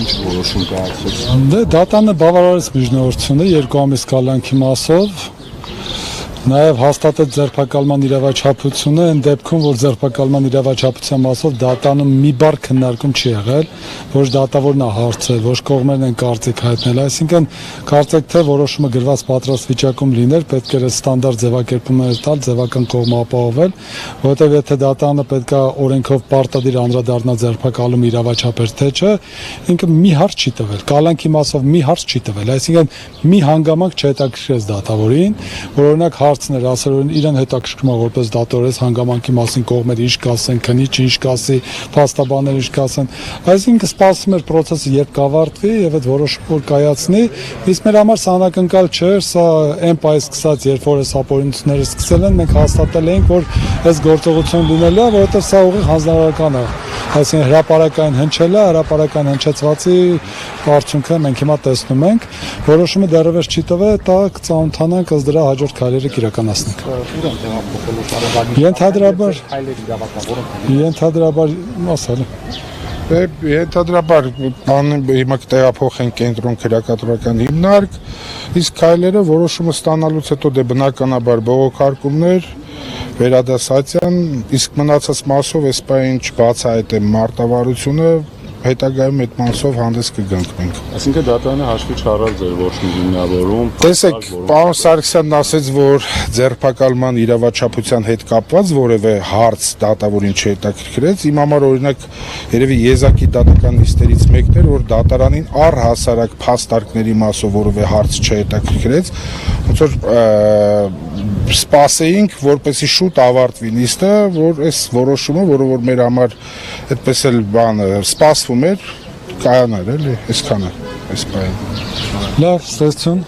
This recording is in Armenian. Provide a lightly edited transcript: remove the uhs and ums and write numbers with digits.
ինչ որոշում կայացրեց։ Դե դատանը բավարարեց միջնորդությունը 2 ամիս կալանքի մասով, նաև հաստատեց ձերբակալման իրավաչափությունը, այն դեպքում, որ ձերբակալման իրավաչափության մասով դատանում մի բառ քննարկում չի եղել, ոչ դատավորն է հարցել, ոչ կողմերն են կարծիք հայտնել, այսինքն կարծեք թե որոշումը գրված պատրաստ վիճակում լիներ, պետք էր ստանդարտ ձևակերպումներ տալ, ձևական կողմը ապահովել, որովհետև եթե դատանը պետք է օրենքով պարտադիր անդրադառնա ձերբակալում իրավաչափեր թե չէ, ինքը մի հարց չի տվել, կալանքի մասով մի հարց չի տվել, այսինքն մի հանգամանք չհետաքրքրեց դատավորին, որ օրինակ հարցներ ասել, որ իրեն հետաքրքրում է որպես դատորես հանգամանքի մասին կողմերը ինչ կասեն, քննիչ ինչ կասի, փաստաբանները ինչ կասեն, այսինքն սպասում էր process-ը երբ կավարտվի եւ այդ որոշումը որ կայացնի, իսկ մեր համար սա անակնկալ չէր, սա այն պայս սկսած, երբ որ այս ապօրինությունները սկսել են, մենք հաստատել էինք, որ այս գործողություն լինելու է, որովհետեւ սա ուղիղ հանձնարարական է, այսինքն հրապարակային հնչել է, հրապարակային հնչեցվածի արդյունքը մենք հիմա տեսնում ենք, որոշումը դեռևս չի տվել, դա կծանոթանանք ըստ դրա հաջորդ քայլերը կիրականացնենք։ Ենթադրաբար ասել Ենթադրաբար հիմա կտեղափոխենք կենտրոն քրեակատարական հիմնարկ, իսկ քայլերը որոշումը ստանալուց հետո դե բնականաբար բողոքարկումներ, վերադասացիան, իսկ մնացած մասով այս պահին չբացահայտեմ մարտավարությունը, հետագայում այդ մասով հանդես կգանք մենք։ Այսինքն դատանը հաշվի չառավ ձեր որոշումի հիմնավորում։ Տեսեք, պարոն Սարգսյանն ասեց, որ ձերբակալման իրավաչափության հետ կապված որևէ հարց դատավորին չհետաքրքրեց։ Իմ համար օրինակ երևի եզակի դատական նիստերից մեկն էր, որ դատարանին առհասարակ փաստարկների մասով որևէ հարց չհետաքրքրեց, ոնց որ սպասեինք, որպեսզի շուտ ավարտվի նիստը, որ այս որոշումը, որը որ մեր համար այդպես էլ բանը սպասվում էր, կայանար էլի, այսքանը, այս բանը։ Լավ, ստացություն։